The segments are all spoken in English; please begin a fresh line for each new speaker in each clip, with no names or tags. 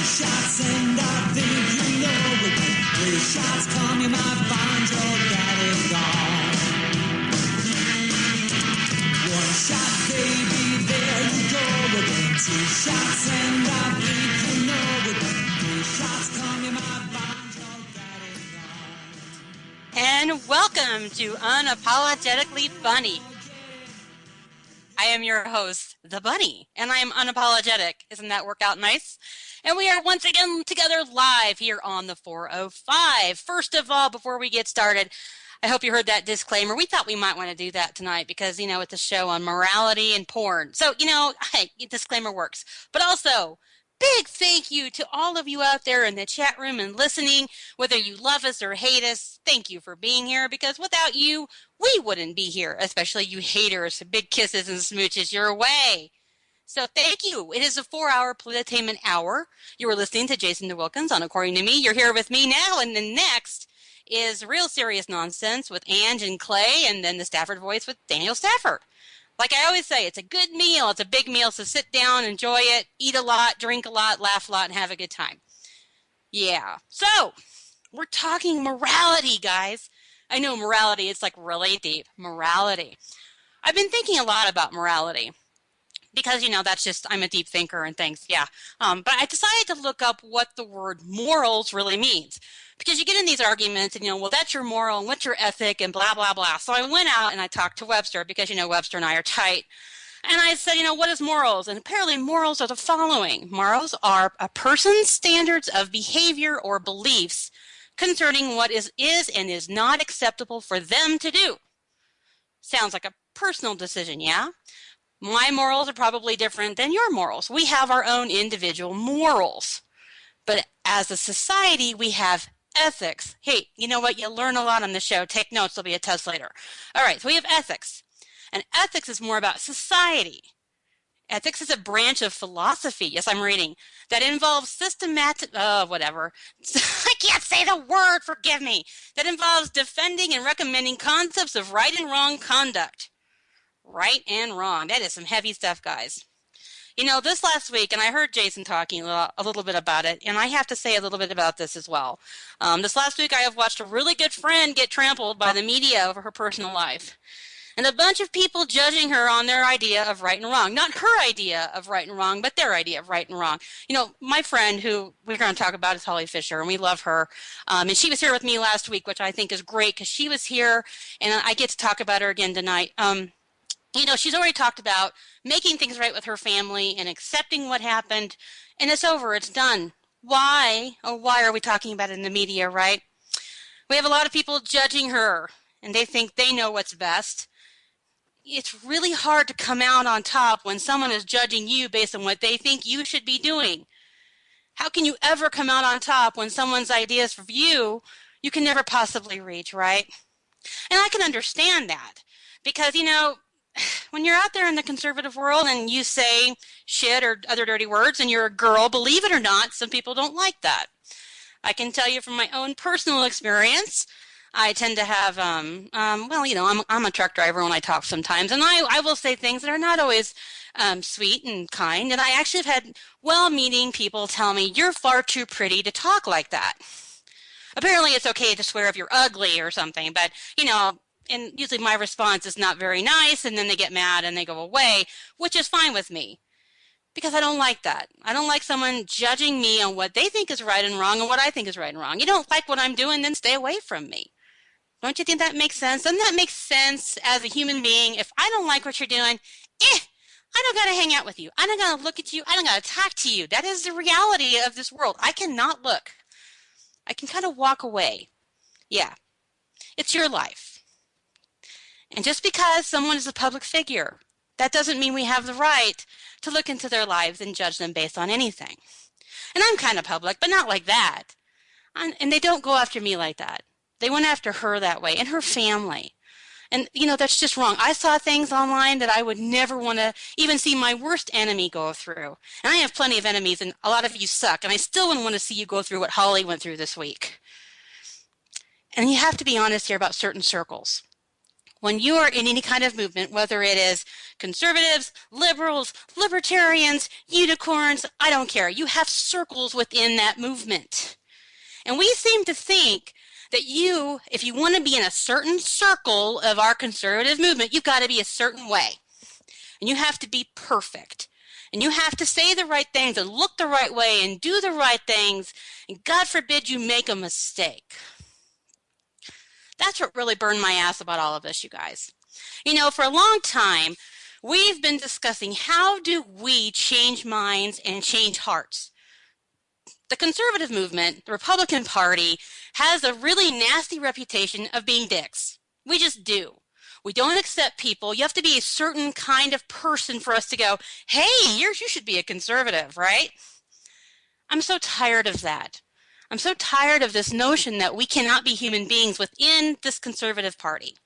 shots and I think you know within 3 shots come you might find your daddy gone. 1 shot baby there you go within 2 shots and I think you know within 3 shots come you might find your daddy gone.
And welcome to Unapologetically Bunny. I am your host, the Bunny, and I am unapologetic. Isn't that work out nice? And we are once again together live here on the 405. First of all, before we get started, I hope you heard that disclaimer. We thought we might want to do that tonight because, it's a show on morality and porn. So, hey, disclaimer works. But also, big thank you to all of you out there in the chat room and listening, whether you love us or hate us. Thank you for being here because without you, we wouldn't be here, especially you haters. Big kisses and smooches your way. So thank you. It is a 4-hour Politainment hour. You are listening to Jason DeWilkins on According to Me. You're here with me now, and then next is Real Serious Nonsense with Ange and Clay, and then the Stafford Voice with Daniel Stafford. Like I always say, it's a good meal. It's a big meal, so sit down, enjoy it, eat a lot, drink a lot, laugh a lot, and have a good time. Yeah. So, we're talking morality, guys. I know morality, it's like really deep. Morality. I've been thinking a lot about morality because, that's just, I'm a deep thinker and things, yeah. But I decided to look up what the word morals really means. Because you get in these arguments and, well, that's your moral and what's your ethic and blah, blah, blah. So I went out and I talked to Webster because, Webster and I are tight. And I said, what is morals? And apparently morals are the following. Morals are a person's standards of behavior or beliefs concerning what is and is not acceptable for them to do. Sounds like a personal decision, yeah? My morals are probably different than your morals. We have our own individual morals. But as a society, we have ethics. Hey, you know what? You learn a lot on the show. Take notes. There'll be a test later. All right, so we have ethics. And ethics is more about society. Ethics is a branch of philosophy, yes, I'm reading, that involves systematic, I can't say the word, forgive me, that involves defending and recommending concepts of right and wrong conduct. Right and wrong. That is some heavy stuff, guys. This last week, and I heard Jason talking a little bit about it, and I have to say a little bit about this as well. This last week, I have watched a really good friend get trampled by the media over her personal life. And a bunch of people judging her on their idea of right and wrong. Not her idea of right and wrong, but their idea of right and wrong. My friend who we're going to talk about is Holly Fisher, and we love her. And she was here with me last week, which I think is great because she was here, and I get to talk about her again tonight. She's already talked about making things right with her family and accepting what happened, and it's over. It's done. Why? Oh, why are we talking about it in the media, right? We have a lot of people judging her, and they think they know what's best. It's really hard to come out on top when someone is judging you based on what they think you should be doing. How can you ever come out on top when someone's ideas for you can never possibly reach, right? And I can understand that because, when you're out there in the conservative world and you say shit or other dirty words and you're a girl, believe it or not, some people don't like that. I can tell you from my own personal experience, I tend to have, I'm a truck driver when I talk sometimes, and I will say things that are not always sweet and kind, and I actually have had well-meaning people tell me, you're far too pretty to talk like that. Apparently it's okay to swear if you're ugly or something, but, and usually my response is not very nice, and then they get mad and they go away, which is fine with me. Because I don't like that. I don't like someone judging me on what they think is right and wrong and what I think is right and wrong. You don't like what I'm doing, then stay away from me. Don't you think that makes sense? Doesn't that make sense as a human being? If I don't like what you're doing, I don't got to hang out with you. I don't got to look at you. I don't got to talk to you. That is the reality of this world. I cannot look. I can kind of walk away. Yeah. It's your life. And just because someone is a public figure, that doesn't mean we have the right to look into their lives and judge them based on anything. And I'm kind of public, but not like that. And they don't go after me like that. They went after her that way and her family. And, that's just wrong. I saw things online that I would never want to even see my worst enemy go through. And I have plenty of enemies, and a lot of you suck. And I still wouldn't want to see you go through what Holly went through this week. And you have to be honest here about certain circles. when you are in any kind of movement, whether it is conservatives, liberals, libertarians, unicorns, I don't care. You have circles within that movement. And we seem to think that if you want to be in a certain circle of our conservative movement, you've got to be a certain way. And you have to be perfect. And you have to say the right things and look the right way and do the right things. And God forbid you make a mistake. That's what really burned my ass about all of this, you guys. You know, for a long time, we've been discussing how do we change minds and change hearts. The conservative movement, the Republican Party, has a really nasty reputation of being dicks. We just do. We don't accept people. You have to be a certain kind of person for us to go, hey, you should be a conservative, right? I'm so tired of that. I'm so tired of this notion that we cannot be human beings within this conservative party.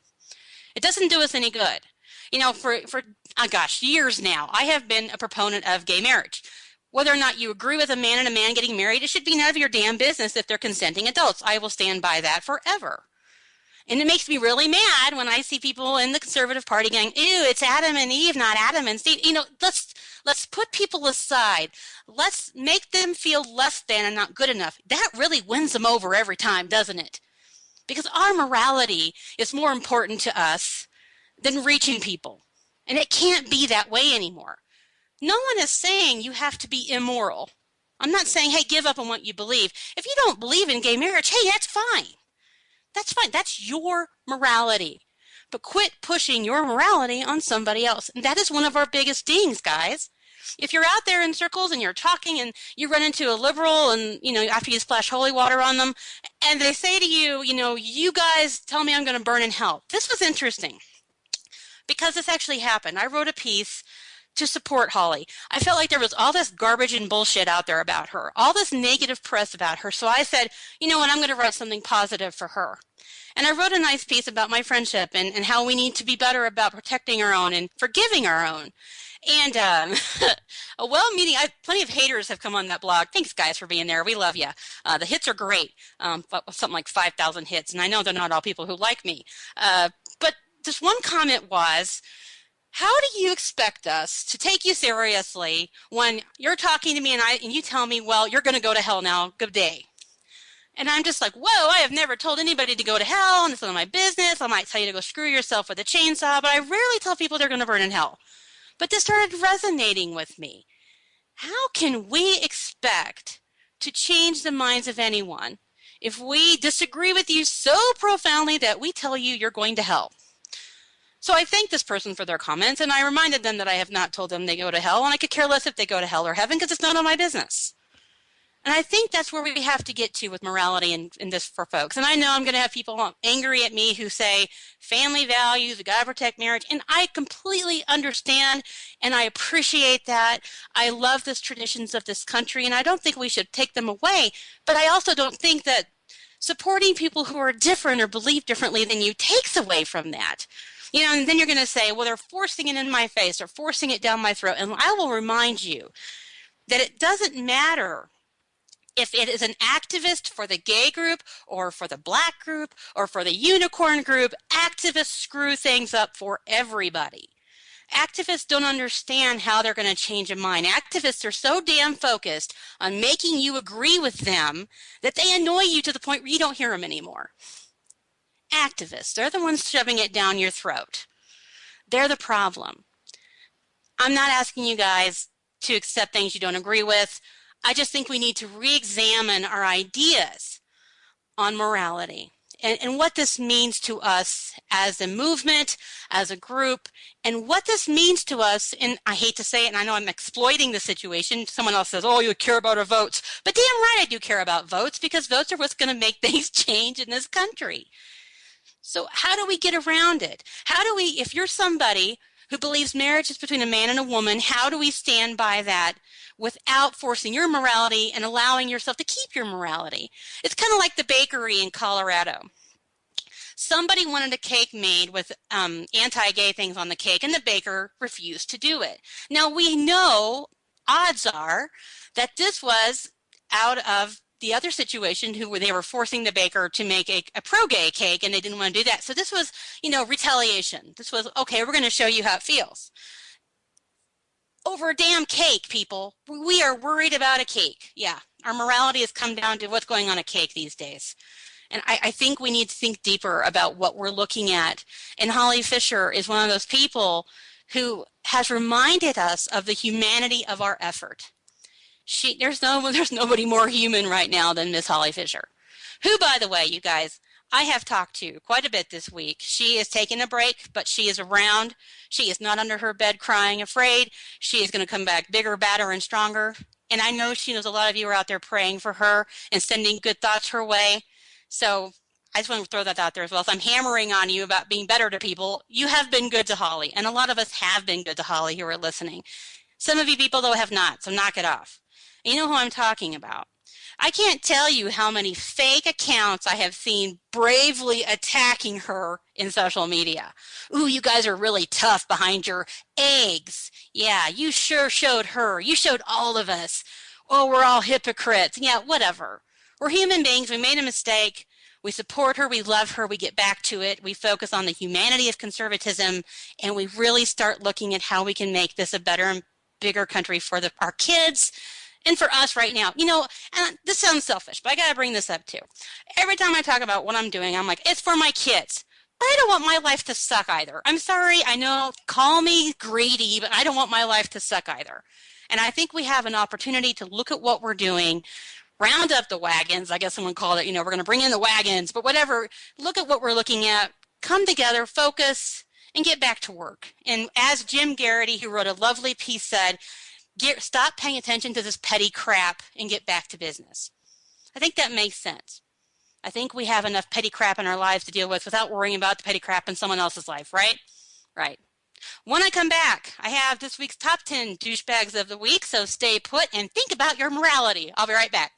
It doesn't do us any good. You know, for years now, I have been a proponent of gay marriage. Whether or not you agree with a man and a man getting married, it should be none of your damn business if they're consenting adults. I will stand by that forever. And it makes me really mad when I see people in the conservative party going, ew, it's Adam and Eve, not Adam and Steve. You know, let's put people aside. Let's make them feel less than and not good enough. That really wins them over every time, doesn't it? Because our morality is more important to us than reaching people. And it can't be that way anymore. No one is saying you have to be immoral. I'm not saying, hey, give up on what you believe. If you don't believe in gay marriage, hey, that's fine. That's fine. That's your morality. But quit pushing your morality on somebody else. And that is one of our biggest dings, guys. If you're out there in circles and you're talking and you run into a liberal and, you know, after you splash holy water on them, and they say to you, you know, you guys tell me I'm going to burn in hell. This was interesting because this actually happened. I wrote a piece to support Holly. I felt like there was all this garbage and bullshit out there about her, all this negative press about her. So I said, you know what, I'm going to write something positive for her. And I wrote a nice piece about my friendship and how we need to be better about protecting our own and forgiving our own. And plenty of haters have come on that blog. Thanks, guys, for being there. We love you. The hits are great, something like 5,000 hits. And I know they're not all people who like me. But this one comment was, how do you expect us to take you seriously when you're talking to me and you tell me, well, you're going to go to hell now, good day. And I'm just like, whoa, I have never told anybody to go to hell, and it's none of my business. I might tell you to go screw yourself with a chainsaw, but I rarely tell people they're going to burn in hell. But this started resonating with me. How can we expect to change the minds of anyone if we disagree with you so profoundly that we tell you you're going to hell? So I thanked this person for their comments, and I reminded them that I have not told them they go to hell, and I could care less if they go to hell or heaven because it's none of my business. And I think that's where we have to get to with morality in this for folks. And I know I'm going to have people angry at me who say family values, we got to protect marriage. And I completely understand and I appreciate that. I love the traditions of this country and I don't think we should take them away. But I also don't think that supporting people who are different or believe differently than you takes away from that. You know, and then you're going to say, well, they're forcing it in my face or forcing it down my throat. And I will remind you that it doesn't matter if it is an activist for the gay group or for the black group or for the unicorn group. Activists screw things up for everybody. Activists don't understand how they're going to change a mind. Activists are so damn focused on making you agree with them that they annoy you to the point where you don't hear them anymore. Activists, they're the ones shoving it down your throat. They're the problem. I'm not asking you guys to accept things you don't agree with. I just think we need to re-examine our ideas on morality and what this means to us as a movement, as a group, and what this means to us. And I hate to say it, and I know I'm exploiting the situation. Someone else says, oh, you care about our votes. But damn right I do care about votes because votes are what's going to make things change in this country. So how do we get around it? How do we, if you're somebody who believes marriage is between a man and a woman, how do we stand by that without forcing your morality and allowing yourself to keep your morality? It's kind of like the bakery in Colorado. Somebody wanted a cake made with anti-gay things on the cake, and the baker refused to do it. Now, we know, odds are, that this was out of the other situation they were forcing the baker to make a pro-gay cake, and they didn't want to do that. So this was, retaliation. This was, okay, we're going to show you how it feels. Over a damn cake, people. We are worried about a cake. Yeah, our morality has come down to what's going on a cake these days. And I think we need to think deeper about what we're looking at. And Holly Fisher is one of those people who has reminded us of the humanity of our effort. There's nobody more human right now than Miss Holly Fisher, who, by the way, you guys, I have talked to quite a bit this week. She is taking a break, but she is around. She is not under her bed crying, afraid. She is going to come back bigger, badder, and stronger. And I know she knows a lot of you are out there praying for her and sending good thoughts her way. So I just want to throw that out there as well. So I'm hammering on you about being better to people. You have been good to Holly, and a lot of us have been good to Holly who are listening. Some of you people, though, have not, so knock it off. You know who I'm talking about. I can't tell you how many fake accounts I have seen bravely attacking her in social media. Ooh, you guys are really tough behind your eggs. Yeah, you sure showed her. You showed all of us. Oh, we're all hypocrites. Yeah, whatever. We're human beings. We made a mistake. We support her. We love her. We get back to it. We focus on the humanity of conservatism, and we really start looking at how we can make this a better and bigger country for our kids and for us right now. And this sounds selfish, but I got to bring this up too. Every time I talk about what I'm doing, I'm like, it's for my kids. I don't want my life to suck either. I'm sorry. I know, call me greedy, but I don't want my life to suck either. And I think we have an opportunity to look at what we're doing, round up the wagons, I guess someone called it, we're going to bring in the wagons, but whatever, look at what we're looking at, come together, focus, and get back to work. And as Jim Garrity, who wrote a lovely piece, said, stop paying attention to this petty crap and get back to business. I think that makes sense. I think we have enough petty crap in our lives to deal with without worrying about the petty crap in someone else's life, right? Right. When I come back, I have this week's top 10 douchebags of the week, so stay put and think about your morality. I'll be right back.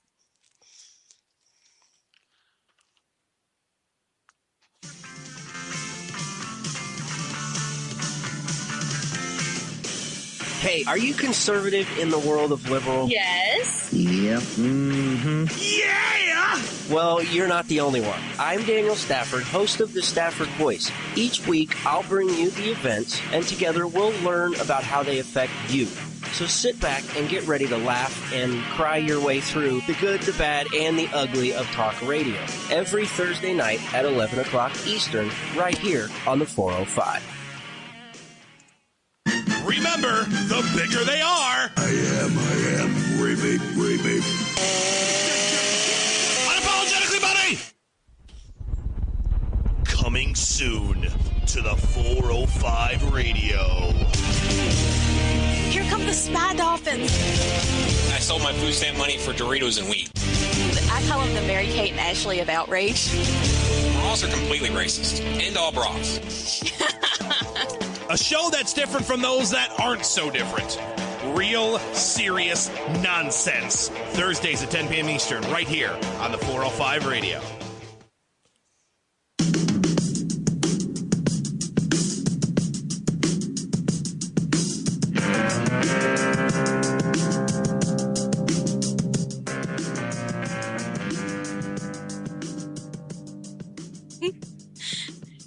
Hey, are you conservative in the world of liberal?
Yes.
Yep. Mm-hmm.
Yeah!
Well, you're not the only one. I'm Daniel Stafford, host of the Stafford Voice. Each week, I'll bring you the events, and together we'll learn about how they affect you. So sit back and get ready to laugh and cry your way through the good, the bad, and the ugly of talk radio. Every Thursday night at 11 o'clock Eastern, right here on the 405.
Remember, the bigger they are, I am, Remy. Unapologetically, buddy! Coming soon to the 405 radio.
Here come the spy dolphins.
I sold my food stamp money for Doritos and wheat.
I call them the Mary-Kate and Ashley of outrage.
Bras are completely racist. End all bras.
A show that's different from those that aren't so different. Real, serious nonsense. Thursdays at 10 p.m. Eastern, right here on the 405 radio.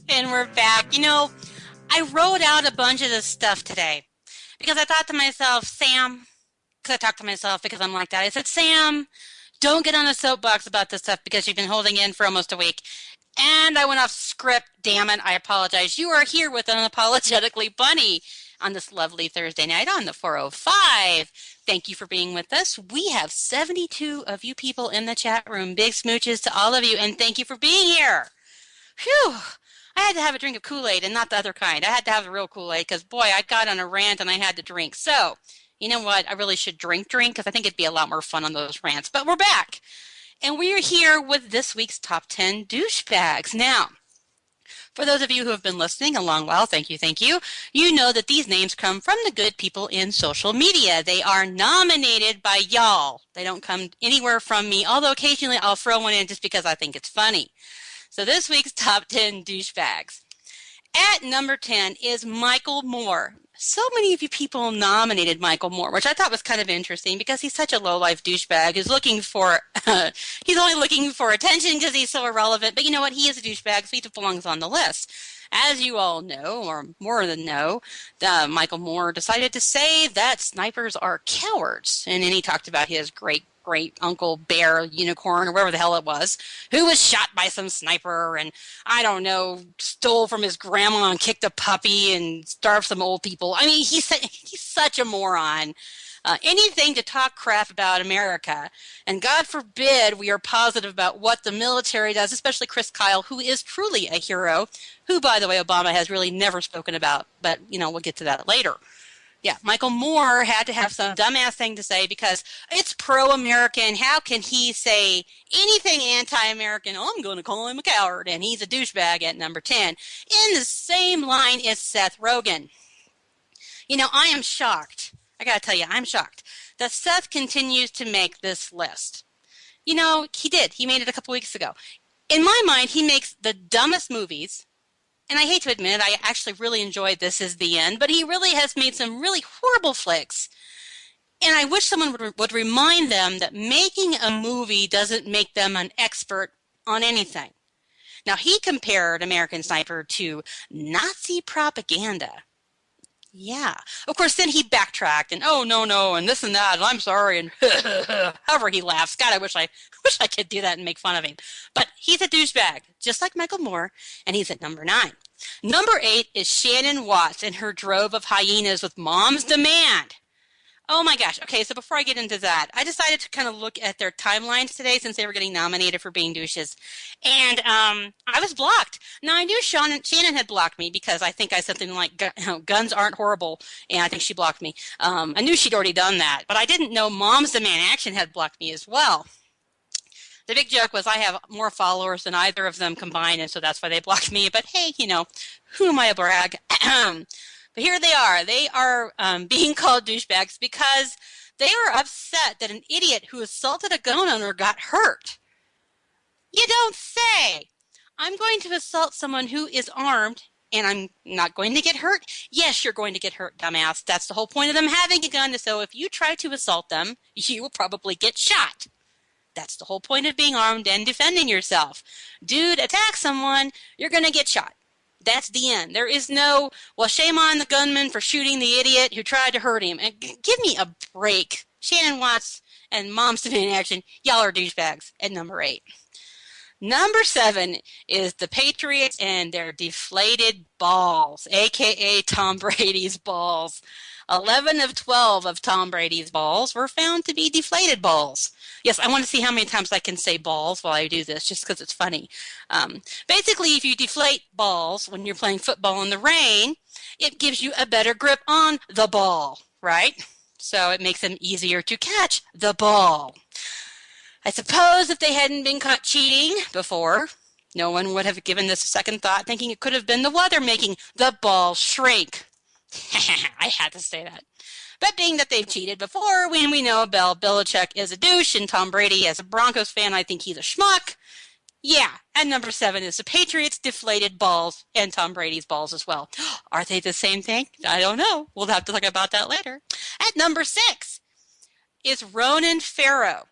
And we're back. I wrote out a bunch of this stuff today because I thought to myself, Sam, because I talked to myself because I'm like that. I said, Sam, don't get on a soapbox about this stuff because you've been holding in for almost a week. And I went off script. Damn it. I apologize. You are here with Unapologetically Bunny on this lovely Thursday night on the 405. Thank you for being with us. We have 72 of you people in the chat room. Big smooches to all of you, and thank you for being here. Phew. I had to have a drink of Kool-Aid and not the other kind. I had to have the real Kool-Aid because, boy, I got on a rant and I had to drink. So, you know what? I really should drink because I think it'd be a lot more fun on those rants. But we're back. And we're here with this week's top 10 douchebags. Now, for those of you who have been listening a long while, thank you. You know that these names come from the good people in social media. They are nominated by y'all. They don't come anywhere from me, although occasionally I'll throw one in just because I think it's funny. So this week's top 10 douchebags. At number 10 is Michael Moore. so many of you people nominated Michael Moore, which I thought was kind of interesting because he's such a low-life douchebag who's looking for, he's only looking for attention because he's so irrelevant. But you know what? He is a douchebag, so he belongs on the list. As you all know, or more than know, Michael Moore decided to say that snipers are cowards. And then he talked about his great uncle bear unicorn or whatever the hell it was, who was shot by some sniper and, I don't know, stole from his grandma and kicked a puppy and starved some old people. I mean, he's such a moron. Anything to talk crap about America. And God forbid we are positive about what the military does, especially Chris Kyle, who is truly a hero, who, by the way, Obama has really never spoken about. But, we'll get to that later. Yeah, Michael Moore had to have some dumbass thing to say because it's pro-American. How can he say anything anti-American? Oh, I'm going to call him a coward, and he's a douchebag at number 10. In the same line is Seth Rogen. I am shocked. I got to tell you, I'm shocked that Seth continues to make this list. He did. He made it a couple weeks ago. In my mind, he makes the dumbest movies. And I hate to admit it, I actually really enjoyed This Is the End, but he really has made some really horrible flicks. And I wish someone would remind them that making a movie doesn't make them an expert on anything. Now, he compared American Sniper to Nazi propaganda. Yeah. Of course, then he backtracked and, oh, no, and this and that, and I'm sorry, and however he laughs. God, I wish I could do that and make fun of him. But he's a douchebag, just like Michael Moore, and he's at number 9. Number 8 is Shannon Watts and her drove of hyenas with Mom's Demand. Oh my gosh. Okay, so before I get into that, I decided to kind of look at their timelines today since they were getting nominated for being douches. And I was blocked. Now, I knew Shannon had blocked me because I think I said something like, guns aren't horrible, and I think she blocked me. I knew she'd already done that, but I didn't know Mom's Demand Action had blocked me as well. The big joke was I have more followers than either of them combined, and so that's why they blocked me. But hey, who am I to brag? But here they are. They are being called douchebags because they are upset that an idiot who assaulted a gun owner got hurt. You don't say. I'm going to assault someone who is armed, and I'm not going to get hurt? Yes, you're going to get hurt, dumbass. That's the whole point of them having a gun. So if you try to assault them, you will probably get shot. That's the whole point of being armed and defending yourself. Dude, attack someone, you're going to get shot. That's the end. There is no, well, shame on the gunman for shooting the idiot who tried to hurt him. And give me a break. Shannon Watts and Mom's Demand Action, y'all are douchebags at number 8. Number 7 is the Patriots and their deflated balls, a.k.a. Tom Brady's balls. 11 of 12 of Tom Brady's balls were found to be deflated balls. Yes, I want to see how many times I can say balls while I do this, just because it's funny. Basically, if you deflate balls when you're playing football in the rain, it gives you a better grip on the ball, right? So it makes them easier to catch the ball. I suppose if they hadn't been caught cheating before, no one would have given this a second thought, thinking it could have been the weather making the ball shrink. I had to say that. But being that they've cheated before, when we know Bill Belichick is a douche and Tom Brady, as a Broncos fan, I think he's a schmuck. Yeah, and number 7 is the Patriots' deflated balls and Tom Brady's balls as well. Are they the same thing? I don't know. We'll have to talk about that later. At number 6 is Ronan Farrow.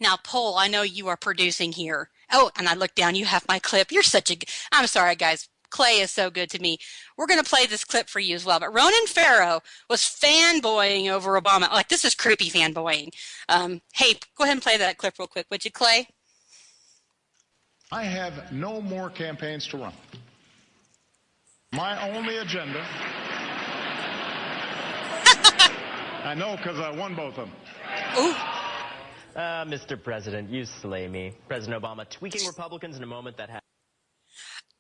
Now, Paul, I know you are producing here. Oh, and I look down. You have my clip. You're such a... I'm sorry, guys. Clay is so good to me. We're going to play this clip for you as well. But Ronan Farrow was fanboying over Obama. Like, this is creepy fanboying. Hey, go ahead and play that clip real quick, would you, Clay?
I have no more campaigns to run. My only agenda... I know, because I won both of them.
Ooh.
Mr. President, you slay me. President Obama tweaking Republicans in a moment that had...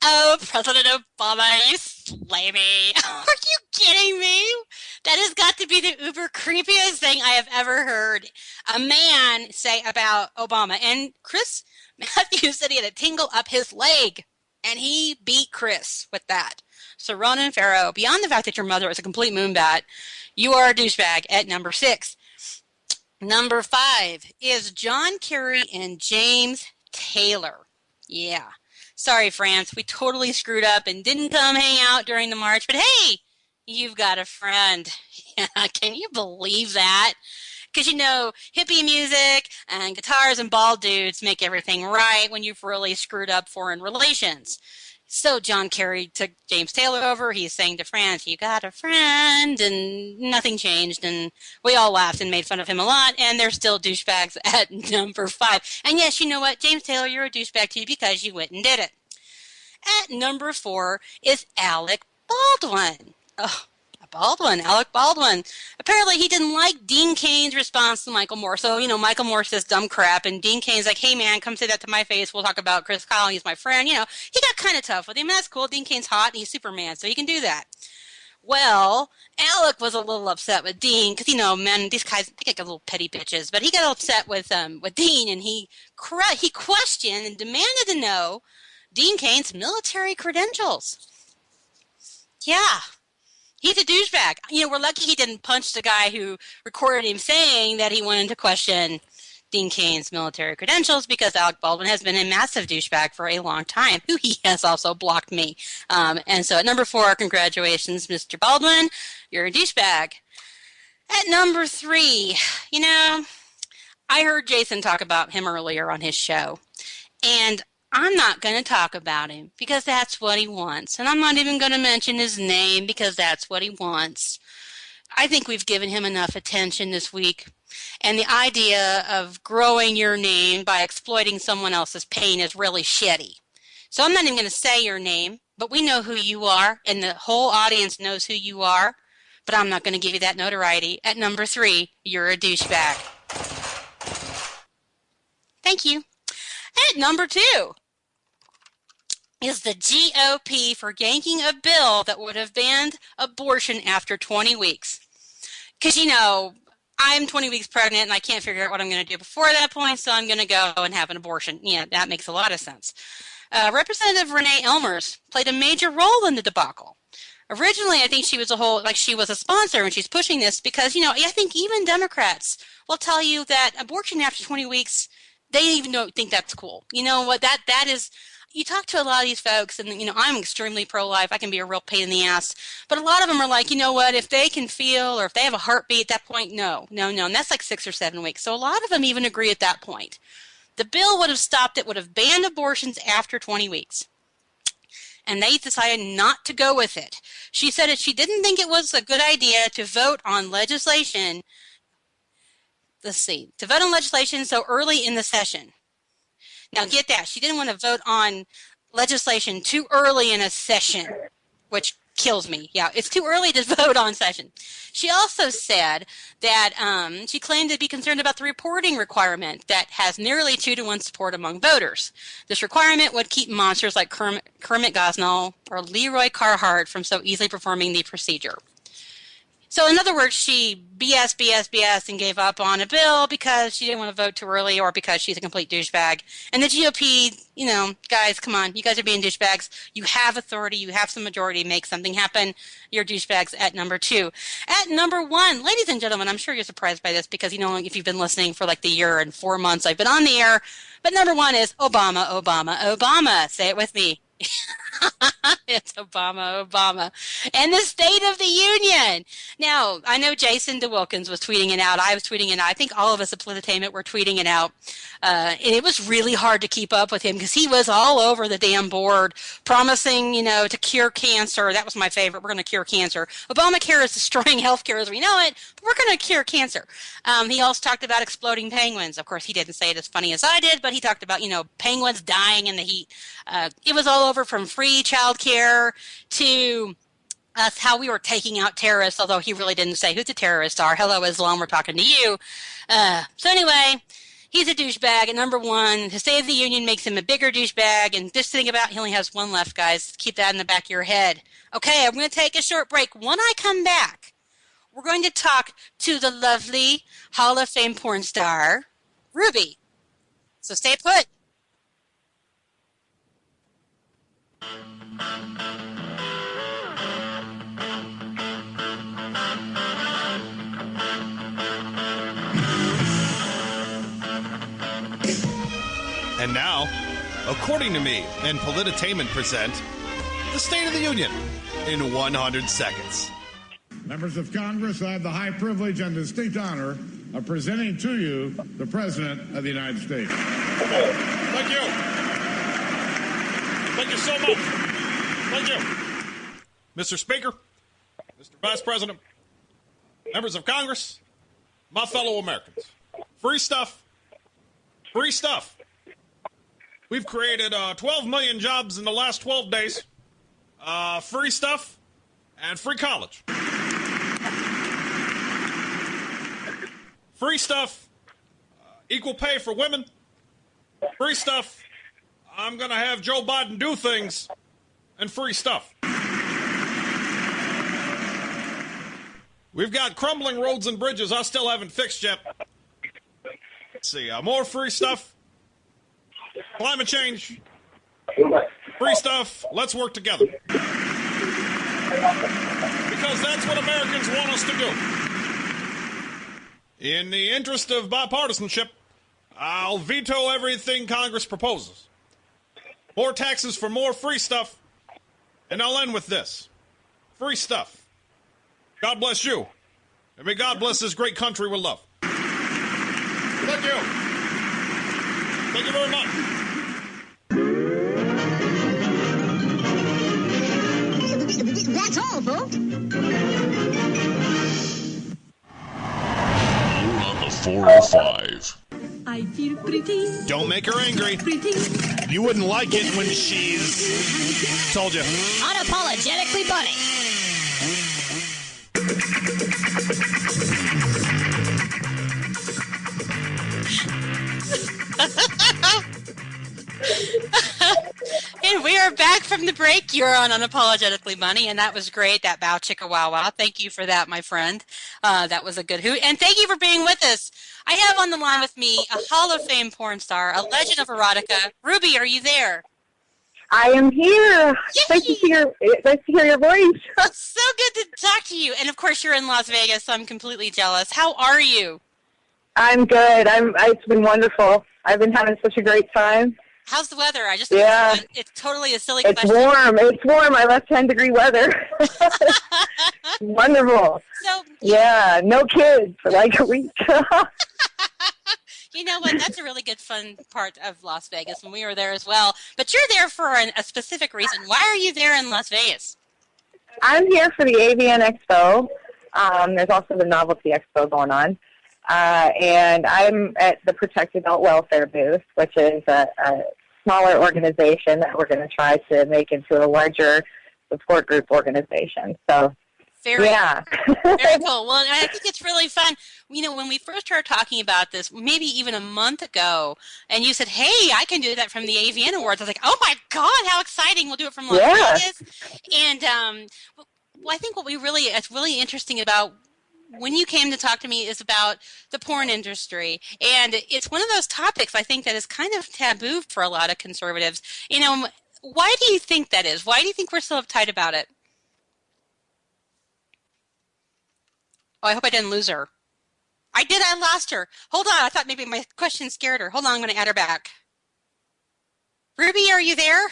Oh, President Obama, you slay me. Are you kidding me? That has got to be the uber creepiest thing I have ever heard a man say about Obama. And Chris Matthews said he had a tingle up his leg, and he beat Chris with that. So Ronan Farrow, beyond the fact that your mother is a complete moonbat, you are a douchebag at number 6. Number 5 is John Kerry and James Taylor. Yeah. Sorry, France. We totally screwed up and didn't come hang out during the march. But hey, You've got a friend. Yeah, can you believe that? Because, hippie music and guitars and bald dudes make everything right when you've really screwed up foreign relations. So John Kerry took James Taylor over. He's saying to France, "You got a friend," and nothing changed. And we all laughed and made fun of him a lot. And they're still douchebags at number 5. And yes, you know what? James Taylor, you're a douchebag too because you went and did it. At number 4 is Alec Baldwin. Oh, Alec Baldwin. Apparently he didn't like Dean Cain's response to Michael Moore. So, Michael Moore says dumb crap, and Dean Cain's like, "Hey man, come say that to my face. We'll talk about Chris Kyle. He's my friend." He got kind of tough with him. That's cool. Dean Cain's hot and he's Superman, so he can do that. Well, Alec was a little upset with Dean because, men, these guys, they get little petty bitches. But he got upset with Dean, and he questioned and demanded to know Dean Cain's military credentials. Yeah. He's a douchebag. We're lucky he didn't punch the guy who recorded him saying that he wanted to question Dean Cain's military credentials, because Alec Baldwin has been a massive douchebag for a long time, who he has also blocked me. And so at number 4, congratulations, Mr. Baldwin. You're a douchebag. At number 3, I heard Jason talk about him earlier on his show. And I'm not going to talk about him because that's what he wants. And I'm not even going to mention his name because that's what he wants. I think we've given him enough attention this week. And the idea of growing your name by exploiting someone else's pain is really shitty. So I'm not even going to say your name, but we know who you are, and the whole audience knows who you are. But I'm not going to give you that notoriety. At number 3, you're a douchebag. Thank you. At number 2 is the GOP for yanking a bill that would have banned abortion after 20 weeks. Because, I'm 20 weeks pregnant and I can't figure out what I'm going to do before that point, so I'm going to go and have an abortion. Yeah, that makes a lot of sense. Representative Renee Elmers played a major role in the debacle. Originally, I think she was a sponsor when she's pushing this because, I think even Democrats will tell you that abortion after 20 weeks, they even don't think that's cool. You know what, that is... You talk to a lot of these folks, and, I'm extremely pro-life. I can be a real pain in the ass. But a lot of them are like, if they can feel or if they have a heartbeat at that point, no. And that's like 6 or 7 weeks. So a lot of them even agree at that point. The bill would have stopped it, would have banned abortions after 20 weeks. And they decided not to go with it. She said that she didn't think it was a good idea to vote on legislation. To vote on legislation so early in the session. Now, get that. She didn't want to vote on legislation too early in a session, which kills me. Yeah, it's too early to vote on session. She also said that she claimed to be concerned about the reporting requirement that has nearly 2-to-1 support among voters. This requirement would keep monsters like Kermit Gosnell or Leroy Carhart from so easily performing the procedure. So in other words, she BS and gave up on a bill because she didn't want to vote too early or because she's a complete douchebag. And the GOP, guys, come on. You guys are being douchebags. You have authority. You have some majority. Make something happen. You're douchebags at number 2. At number 1, ladies and gentlemen, I'm sure you're surprised by this because, if you've been listening for like the year and 4 months I've been on the air. But number 1 is Obama. Say it with me. It's Obama. And the State of the Union. Now, I know Jason DeWilkins was tweeting it out. I was tweeting it out. I think all of us at Politainment were tweeting it out. And it was really hard to keep up with him because he was all over the damn board promising, to cure cancer. That was my favorite. We're going to cure cancer. Obamacare is destroying healthcare as we know it, but we're going to cure cancer. He also talked about exploding penguins. Of course, he didn't say it as funny as I did, but he talked about, penguins dying in the heat. It was all over from free child care to us how we were taking out terrorists, although he really didn't say who the terrorists are. Hello, Islam, we're talking to you. So anyway, he's a douchebag. At number 1, the State of the Union makes him a bigger douchebag. And just think about, he only has 1 left, guys. Keep that in the back of your head. Okay, I'm going to take a short break. When I come back, we're going to talk to the lovely Hall of Fame porn star, Ruby. So stay put.
And now, according to me and Politainment present the State of the Union in 100 seconds.
Members of Congress, I have the high privilege and distinct honor of presenting to you the President of the United States.
Thank you. Thank you so much. Thank you. Mr. Speaker, Mr. Vice President, members of Congress, my fellow Americans. Free stuff. Free stuff. We've created 12 million jobs in the last 12 days. Free stuff and free college. Free stuff, equal pay for women. Free stuff, I'm going to have Joe Biden do things. And free stuff. We've got crumbling roads and bridges I still haven't fixed yet. Let's see, more free stuff. Climate change. Free stuff. Let's work together. Because that's what Americans want us to do. In the interest of bipartisanship, I'll veto everything Congress proposes. More taxes for more free stuff. And I'll end with this. Free stuff. God bless you. And may God bless this great country we love. Thank you. Thank you very much.
That's all, folks.
On the 405.
I feel pretty.
Don't make her angry.
Pretty.
You wouldn't like it when she's... Told you.
Unapologetically bunny.
And we are back from the break. You're on Unapologetically Bunny, and that was great, that bow chicka wow wow. Thank you for that, my friend. That was a good hoot. And thank you for being with us. I have on the line with me a Hall of Fame porn star, a legend of erotica. Ruby, are you there?
I am here.
Yay!
Nice to hear your voice.
It's so good to talk to you. And of course, you're in Las Vegas, so I'm completely jealous. How are you?
I'm good. It's been wonderful. I've been having such a great time.
How's the weather? It's totally a silly
It's
question.
warm. It's warm. I left 10-degree weather. Wonderful.
So,
yeah, no kids for like a week.
you know what? That's a really good fun part of Las Vegas when we were there as well. But you're there for a specific reason. Why are you there in Las Vegas?
I'm here for the AVN Expo. There's also the Novelty Expo going on. And I'm at the Protect Adult Welfare booth, which is a smaller organization that we're going to try to make into a larger support group organization. So,
very cool. Well, I think it's really fun. You know, when we first started talking about this, maybe even a month ago, and you said, hey, I can do that from the AVN Awards. I was like, oh, my God, how exciting. We'll do it from Las Vegas. And well, I think it's really interesting about when you came to talk to me is about the porn industry. And it's one of those topics I think that is kind of taboo for a lot of conservatives. You know, why do you think that is? Why do you think we're so uptight about it? Oh, I hope I didn't lose her. I did. I lost her. Hold on. I thought maybe my question scared her. Hold on. I'm going to add her back. Ruby, are you there?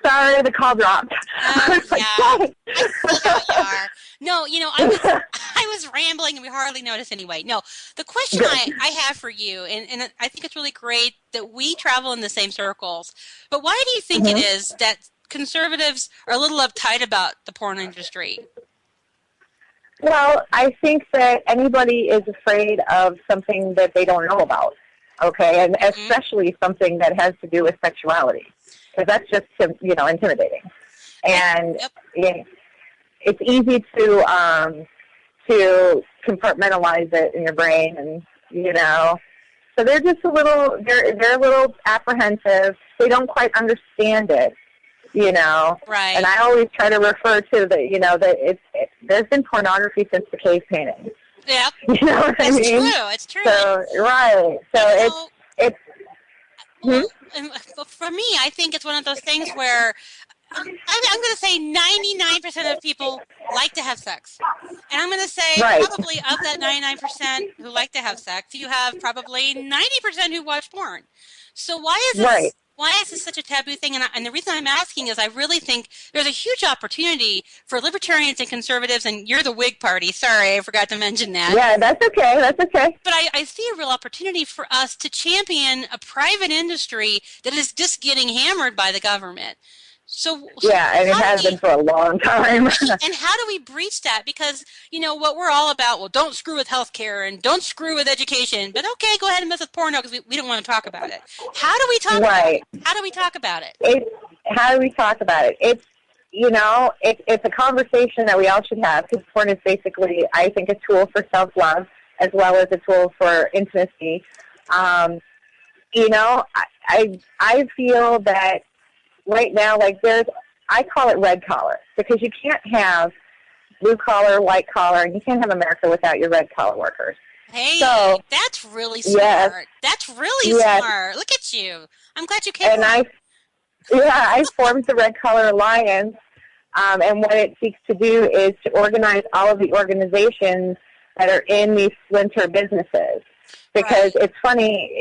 Sorry, the call dropped.
I see how you are. No, you know, I was rambling and we hardly noticed anyway. No, the question I have for you, and I think it's really great that we travel in the same circles, but why do you think it is that conservatives are a little uptight about the porn industry?
Well, I think that anybody is afraid of something that they don't know about, okay, and especially something that has to do with sexuality, because that's just, intimidating. And it's easy to compartmentalize it in your brain, and, so they're just they're a little apprehensive. They don't quite understand it.
Right.
And I always try to refer to that there's been pornography since the cave painting.
Yep.
You know what I mean?
It's true.
So, right. So
well, for me, I think it's one of those things where I'm going to say 99% of people like to have sex. And I'm going to say probably of that 99% who like to have sex, you have probably 90% who watch porn. So why Why is this such a taboo thing? And the reason I'm asking is I really think there's a huge opportunity for libertarians and conservatives, and you're the Whig Party. Sorry, I forgot to mention that.
Yeah, that's okay. That's okay.
But I see a real opportunity for us to champion a private industry that is just getting hammered by the government.
Yeah, and it has been for a long time.
And how do we breach that? Because, what we're all about, well, don't screw with healthcare and don't screw with education. But okay, go ahead and mess with porno because we don't want to talk about it. How do we talk about it? How do we talk about it?
How do we talk about it? It's a conversation that we all should have, because porn is basically, I think, a tool for self-love as well as a tool for intimacy. I feel that right now, I call it red collar, because you can't have blue collar, white collar, and you can't have America without your red collar workers.
Hey,
so,
that's really smart.
Yes,
that's really smart. Look at you. I'm glad you came.
And I formed the Red Collar Alliance, and what it seeks to do is to organize all of the organizations that are in these splinter businesses. Because it's funny,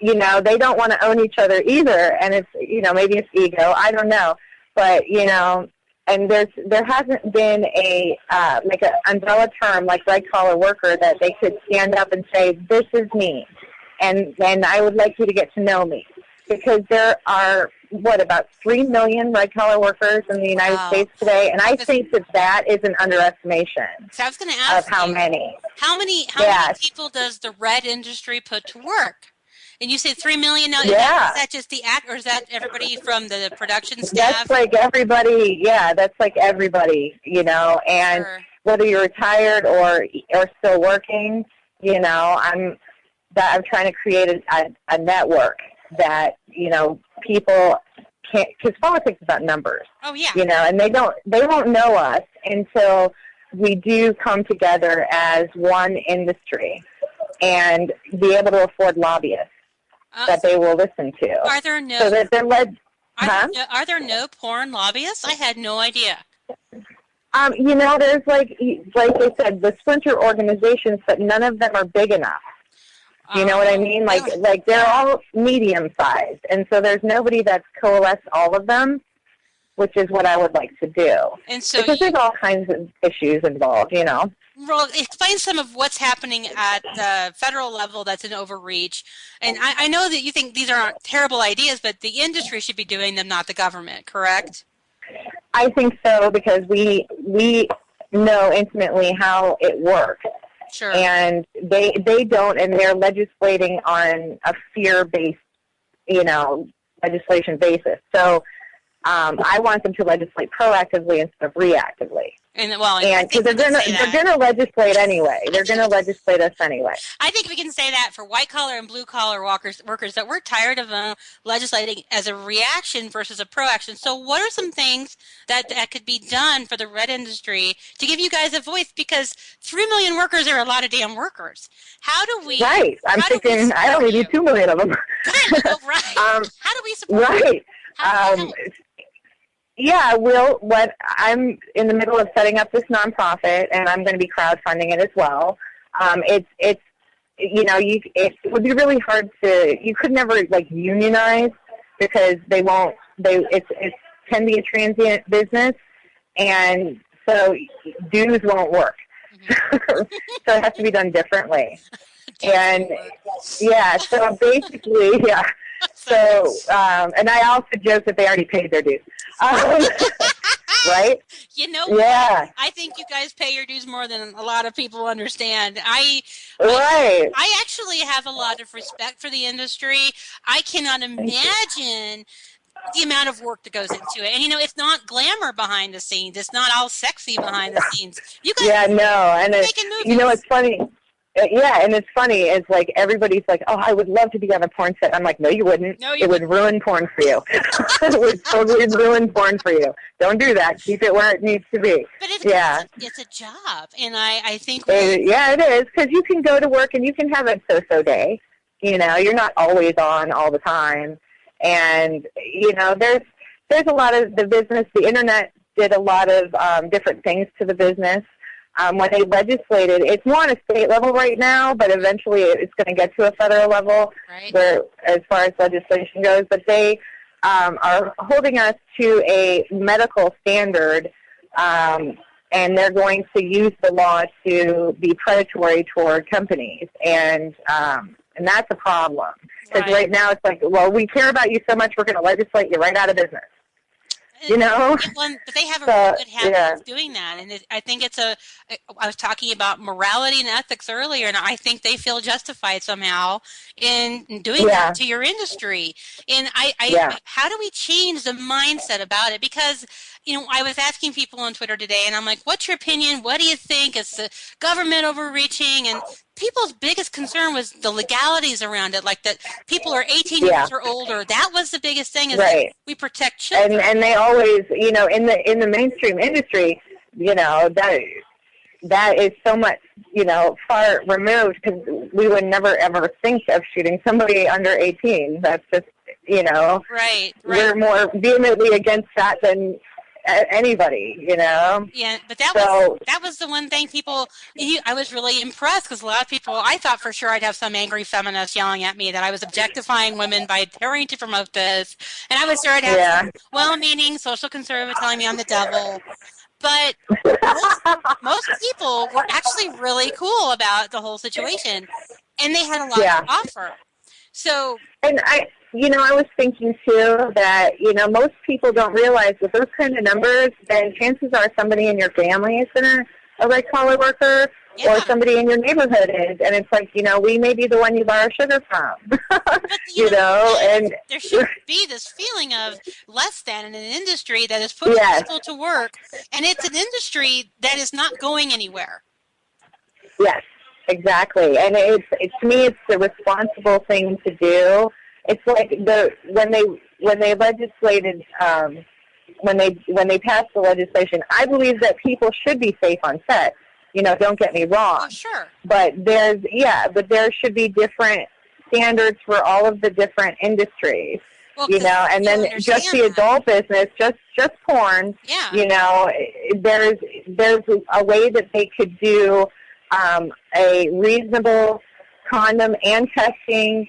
they don't want to own each other either, and it's, maybe it's ego, I don't know, but, and there hasn't been a, an umbrella term like red collar worker that they could stand up and say, this is me, and I would like you to get to know me. Because there are, about 3 million red collar workers in the United States today, and I think that is an underestimation.
So I was going to ask
of how many.
How many people does the red industry put to work? And you say 3 million now.
Yeah.
Is that just the act, or is that everybody from the production staff?
That's like everybody. Yeah, that's like everybody. And whether you're retired or still working, I'm trying to create a network that people can't, because politics is about numbers.
Oh yeah.
And they won't know us until we do come together as one industry and be able to afford lobbyists that they will listen to.
Are there no?
So that they're led.
Are there no porn lobbyists? I had no idea.
There's like I said, the splinter organizations, but none of them are big enough. You know what I mean? Like they're all medium sized, and so there's nobody that's coalesced all of them, which is what I would like to do.
And so
because there's all kinds of issues involved,
Well, explain some of what's happening at the federal level that's an overreach. And I know that you think these aren't terrible ideas, but the industry should be doing them, not the government, correct?
I think so, because we know intimately how it works.
Sure.
And they don't, and they're legislating on a fear-based, legislation basis. So I want them to legislate proactively instead of reactively.
And
because they're gonna legislate anyway. They're gonna legislate us anyway.
I think we can say that for white collar and blue collar workers that we're tired of legislating as a reaction versus a proaction. So what are some things that could be done for the red industry to give you guys a voice? Because 3 million workers are a lot of damn workers. How do we?
Right. I'm thinking I only need 2 million of them.
Right. How do we support?
Right. Yeah, I'm in the middle of setting up this nonprofit, and I'm going to be crowdfunding it as well. It would be really hard you could never unionize, because it can be a transient business, and so dues won't work. Mm-hmm. So it has to be done differently. And so basically, yeah. So, and I also joke that they already paid their dues. Right?
What? I think you guys pay your dues more than a lot of people understand. I actually have a lot of respect for the industry. I cannot imagine the amount of work that goes into it. And, it's not glamour behind the scenes. It's not all sexy behind the scenes. You guys
and
making movies.
It's funny. Yeah, and it's funny. It's like everybody's like, "Oh, I would love to be on a porn set." I'm like, "No, you wouldn't. It would ruin porn for you. It would totally ruin porn for you. Don't do that. Keep it where it needs to be."
But it's a job, and I think
it is, because you can go to work and you can have a so-so day. You're not always on all the time, and there's a lot of the business. The internet did a lot of different things to the business. When they legislated, it's more on a state level right now, but eventually it's going to get to a federal level, where, as far as legislation goes. But they are holding us to a medical standard, and they're going to use the law to be predatory toward companies, and that's a problem. Because right now it's like, well, we care about you so much, we're going to legislate you right out of business. You know?
But they have a really good habit of doing that. And I think I was talking about morality and ethics earlier, and I think they feel justified somehow in doing that to your industry. And how do we change the mindset about it? Because, I was asking people on Twitter today, and I'm like, what's your opinion? What do you think? Is the government overreaching? And people's biggest concern was the legalities around it, like that people are 18 years or older. That was the biggest thing, is that we protect children.
And they always, in the mainstream industry, that is so much, far removed, because we would never ever think of shooting somebody under 18. That's just,
right.
We're more vehemently against that than anybody,
Yeah, but that was the one thing I was really impressed, because a lot of people, I thought for sure I'd have some angry feminist yelling at me that I was objectifying women by daring to promote this, and I was sure I'd have some well-meaning social conservative telling me I'm the devil. But most people were actually really cool about the whole situation, and they had a lot to offer. So,
and I was thinking too that, most people don't realize with those kind of numbers, then chances are somebody in your family is a white-collar worker, or somebody in your neighborhood is. And it's like, we may be the one you borrow sugar from, and
there should be this feeling of less than in an industry that is putting people to work, and it's an industry that is not going anywhere.
Yes, exactly. And it's to me, it's the responsible thing to do. It's like when they legislated, when they passed the legislation, I believe that people should be safe on set. Don't get me wrong.
Oh, sure.
But there should be different standards for all of the different industries. Well, and then just the adult business, just porn.
Yeah.
There's a way that they could do a reasonable condom and testing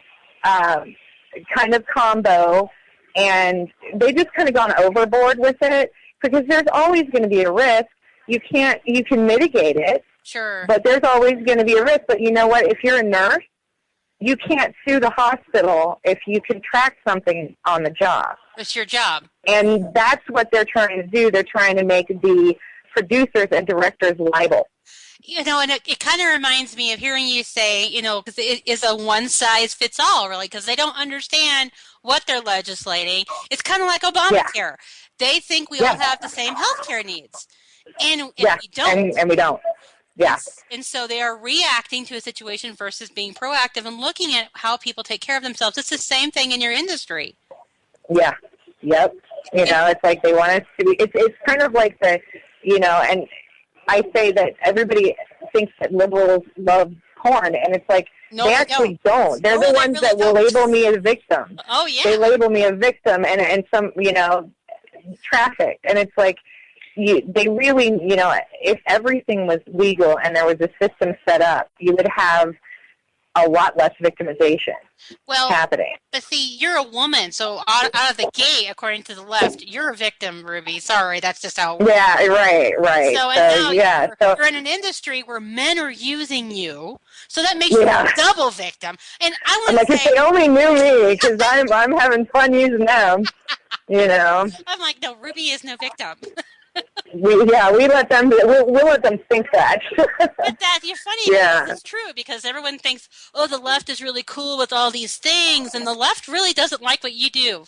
kind of combo, and they just kind of gone overboard with it, because there's always going to be a risk. You can mitigate it,
sure,
but there's always going to be a risk. But you know what? If you're a nurse, you can't sue the hospital if you contract something on the job.
It's your job.
And that's what they're trying to do. They're trying to make the producers and directors liable.
And it kind of reminds me of hearing you say, because it is a one-size-fits-all, really, because they don't understand what they're legislating. It's kind of like Obamacare. They think we all have the same health care needs. And we don't.
And we don't. Yeah.
And so they are reacting to a situation versus being proactive and looking at how people take care of themselves. It's the same thing in your industry.
Yeah. Yep. It's like they want us to be, it's kind of like and I say that everybody thinks that liberals love porn, and it's like, they actually don't. They're the ones that will label me a victim.
Oh, yeah.
They label me a victim and some, trafficked. And it's like, they really, if everything was legal and there was a system set up, you would have a lot less victimization happening.
But see, you're a woman, so out of the gate, according to the left, you're a victim, Ruby. Sorry, that's just how it works.
Yeah, right.
So you're in an industry where men are using you, so that makes you a double victim. And I want to say,
if they only knew me, because I'm having fun using them,
I'm like, no, Ruby is no victim.
We let them. We'll let them think that.
But you're funny. Yeah, it's true, because everyone thinks, oh, the left is really cool with all these things, and the left really doesn't like what you do.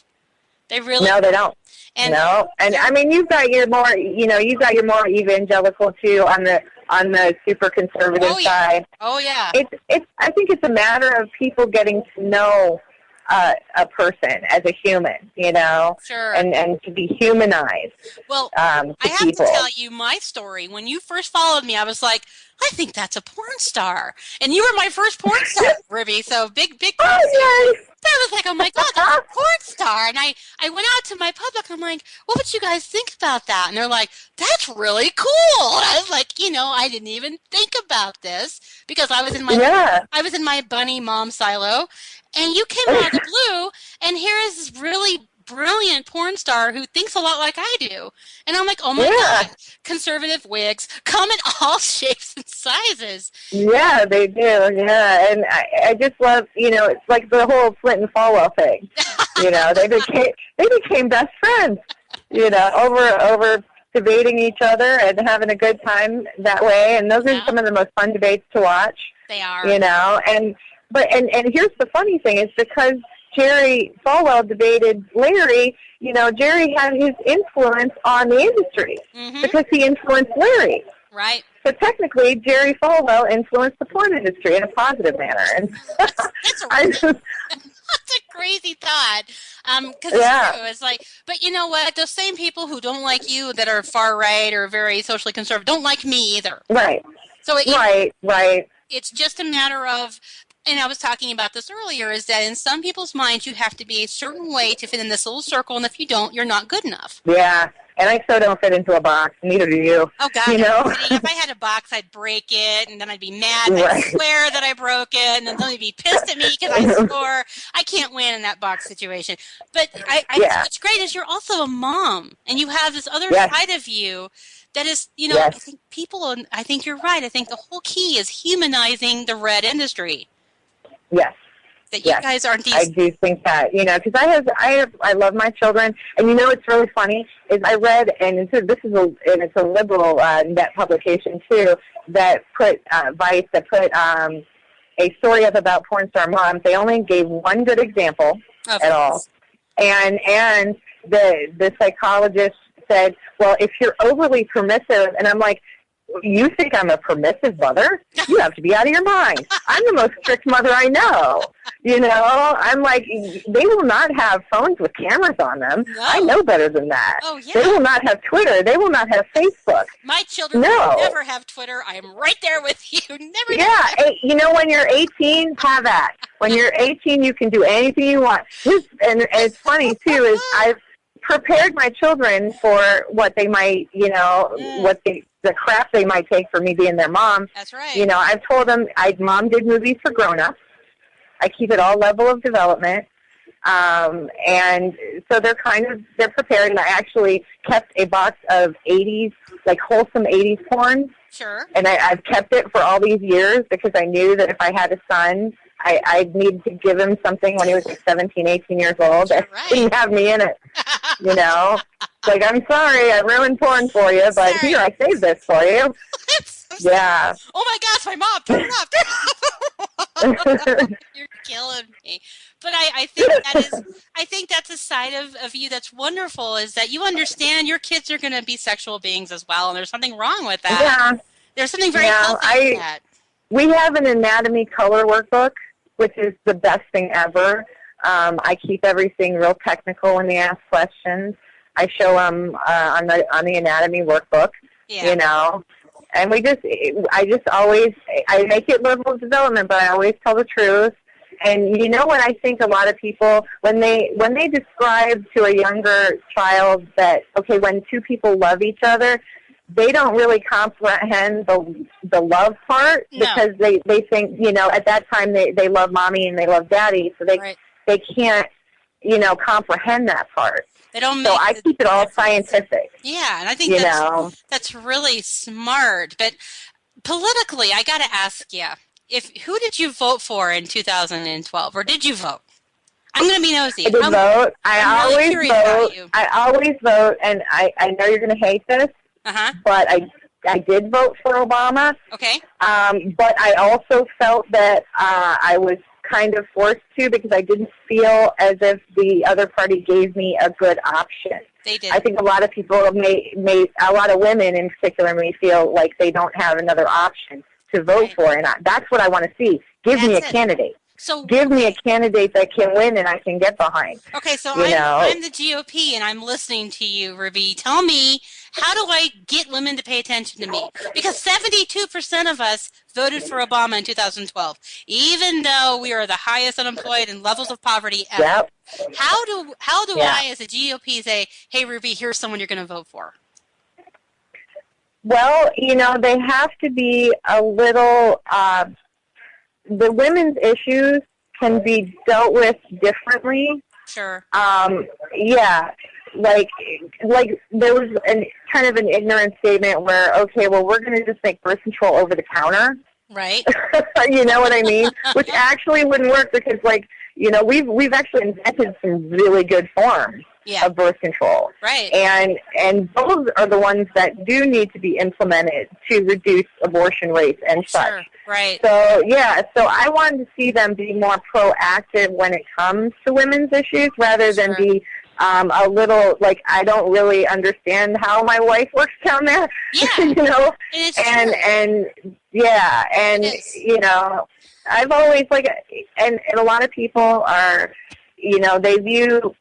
They really
they don't. And I mean, you've got your more evangelical too on the super conservative side.
Oh yeah.
I think it's a matter of people getting to know a person as a human,
Sure.
and to be humanized.
Well,
I
have to tell you my story. When you first followed me, I was like, I think that's a porn star. And you were my first porn star, Ruby, so big
oh, yes.
I was like, oh my God, that's a porn star. And I went out to my public. I'm like, what would you guys think about that? And they're like, that's really cool. And I was like, I didn't even think about this, because I was in my bunny mom silo, and you came out of the blue, and here is this really brilliant porn star who thinks a lot like I do. And I'm like, oh my God, conservative wigs come in all shapes and sizes.
Yeah, they do. Yeah, and I just love, it's like the whole Flint and Falwell thing. They became best friends. Over debating each other and having a good time that way. And those are some of the most fun debates to watch.
They are.
And here's the funny thing is because Jerry Falwell debated Larry, Jerry had his influence on the industry because he influenced Larry.
Right.
So technically, Jerry Falwell influenced the porn industry in a positive manner. And
that's a crazy thought. Because it's true. It's like, but you know what? Those same people who don't like you that are far right or very socially conservative don't like me either.
Right.
So
right.
It's just a matter of, and I was talking about this earlier, is that in some people's minds you have to be a certain way to fit in this little circle, and if you don't, you're not good enough.
Yeah. And I so don't fit into a box. Neither do you.
Oh, God. If I had a box, I'd break it, and then I'd be mad. And I'd swear that I broke it, and then they'd be pissed at me because I swore. I can't win in that box situation. But what's great is you're also a mom, and you have this other side of you that is, I think I think you're right. I think the whole key is humanizing the red industry.
Yes.
That you guys aren't these.
I do think that, because I love my children, and what's really funny is I read, and it's a liberal net publication too, that put Vice that put a story up about porn star moms. They only gave one good example at all, and the psychologist said, well, if you're overly permissive, and I'm like, you think I'm a permissive mother? You have to be out of your mind. I'm the most strict mother I know. I'm like, they will not have phones with cameras on them. No. I know better than that.
Oh, yeah.
They will not have Twitter. They will not have Facebook.
My children will never have Twitter. I am right there with you. Never.
Yeah, when you're 18, have that. When you're 18, you can do anything you want. And it's funny, too, is I've prepared my children for what they might, the crap they might take for me being their mom.
That's right.
I've told them Mom did movies for grown-ups. I keep it all level of development. And so they're prepared. And I actually kept a box of 80s, like wholesome 80s porn.
Sure.
And I've kept it for all these years because I knew that if I had a son, I needed to give him something when he was like 17, 18 years old that didn't have me in it. Like, I'm sorry, I ruined porn for you, but here, I saved this for you. Yeah.
Oh my gosh, my mom, turn it off. You're killing me. But I think that's a side of you that's wonderful, is that you understand your kids are going to be sexual beings as well, and there's something wrong with that. Yeah. There's something very healthy in that.
We have an anatomy color workbook, which is the best thing ever. I keep everything real technical when they ask questions. I show them on the anatomy workbook, and I make it level of development, but I always tell the truth. And what I think a lot of people, when they describe to a younger child that, okay, when two people love each other, they don't really comprehend the love part because they think, at that time they love mommy and they love daddy, so they can't, comprehend that part.
They don't.
So I keep it all scientific.
Yeah, and I think that's really smart. But politically, I got to ask you, who did you vote for in 2012, or did you vote? I'm going to be nosy.
I did vote. I always vote, and I know you're going to hate this. But I did vote for Obama.
Okay.
But I also felt that I was kind of forced to because I didn't feel as if the other party gave me a good option.
They did.
I think a lot of people made a lot of women in particular may feel like they don't have another option to vote for, and that's what I want to see. Give me a candidate. So give me a candidate that can win and I can get behind.
Okay, so I'm the GOP and I'm listening to you, Ruby. Tell me, how do I get women to pay attention to me? Because 72% of us voted for Obama in 2012, even though we are the highest unemployed and levels of poverty ever.
Yep.
How do I, as a GOP, say, hey, Ruby, here's someone you're going to vote for?
Well, they have to be a little... the women's issues can be dealt with differently
Sure.
Yeah, like there was kind of an ignorant statement where, okay, well, we're going to just make birth control over the counter.
Right.
You know what I mean? Which actually wouldn't work because, like, you know, we've actually invented some really good forms of birth control.
Right.
And those are the ones that do need to be implemented to reduce abortion rates and such.
Sure. Right.
So, yeah, so I wanted to see them be more proactive when it comes to women's issues rather than be a little, like, I don't really understand how my wife works down there.
Yeah.
You know? And yeah, and, you know, I've always, like, and a lot of people are, you know, they view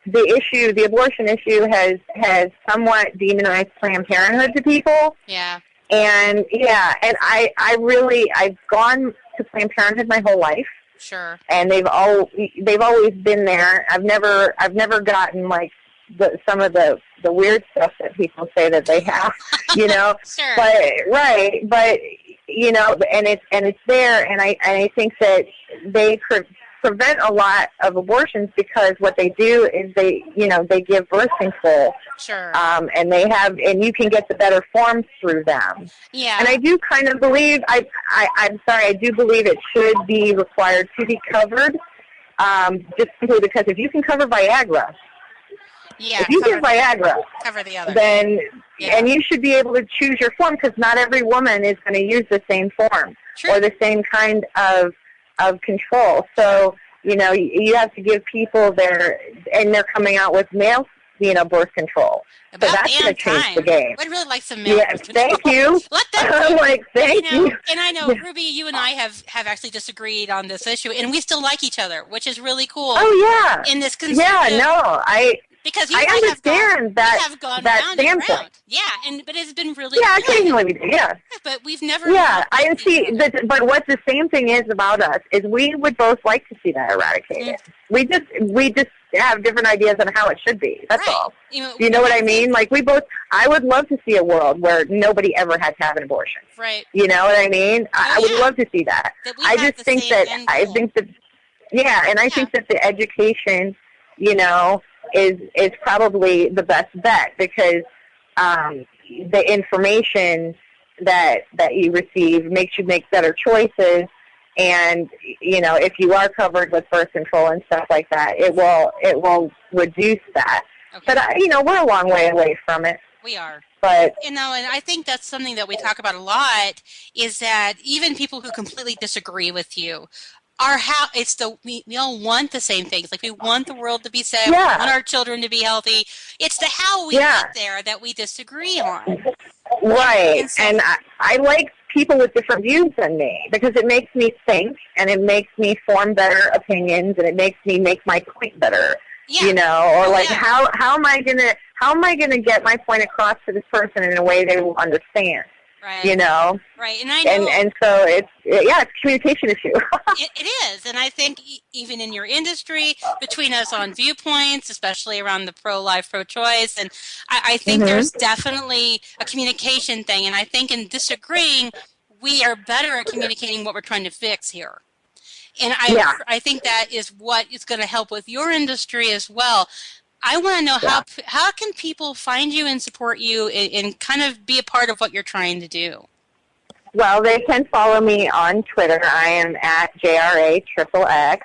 the abortion issue has somewhat demonized Planned Parenthood to people.
Yeah.
And, yeah, and I've gone to Planned Parenthood my whole life.
Sure.
And they've always been there. I've never gotten, like, some of the weird stuff that people say that they have, you know.
Sure.
But you know, and it's there, and I think that they prevent a lot of abortions because what they do is they give birth control.
Sure.
And you can get the better forms through them.
Yeah.
And I do kind of believe, I'm sorry, I do believe it should be required to be covered, just simply because if you can cover Viagra, if you give Viagra,
cover the other.
then, and you should be able to choose your form because not every woman is going to use the same form or the same kind of control. So, you know, you have to give people they're coming out with male, you know, birth control. So that's going to change the game.
I'd really like some male birth control.
Thank you. I'm like, thank you.
And I know, Ruby, you and I have actually disagreed on this issue, and we still like each other, which is really cool.
Oh, yeah.
In this
because I understand that standpoint.
Yeah, but it's been really
good.
Occasionally
we do, yeah.
But we've never...
Yeah, I see. But what the same thing is about us is we would both like to see that eradicated. We just have different ideas on how it should be. That's all. You know what I mean? Like, I would love to see a world where nobody ever had to have an abortion.
Right.
You know what I mean? I would love to see that. I just think that, I think that the education, you know, is probably the best bet because the information that you receive makes you make better choices. And, you know, if you are covered with birth control and stuff like that, it will reduce that. Okay. But, you know, we're a long way away from it.
We are.
But,
you know, and I think that's something that we talk about a lot is that even people who completely disagree with you we all want the same things. Like, we want the world to be safe.
Yeah.
We want our children to be healthy. It's the how we get there that we disagree on.
Right. And I like people with different views than me because it makes me think and it makes me form better opinions and it makes me make my point better. Yeah. You know, or how am I gonna get my point across to this person in a way they will understand?
Right.
You know?
Right. And I know.
And so it's a communication issue.
It is. And I think even in your industry, between us on viewpoints, especially around the pro-life, pro-choice, and I think there's definitely a communication thing. And I think in disagreeing, we are better at communicating what we're trying to fix here. And I think that is what is going to help with your industry as well. I want to know how can people find you and support you and kind of be a part of what you're trying to do?
Well, they can follow me on Twitter. I am at JRAXXX.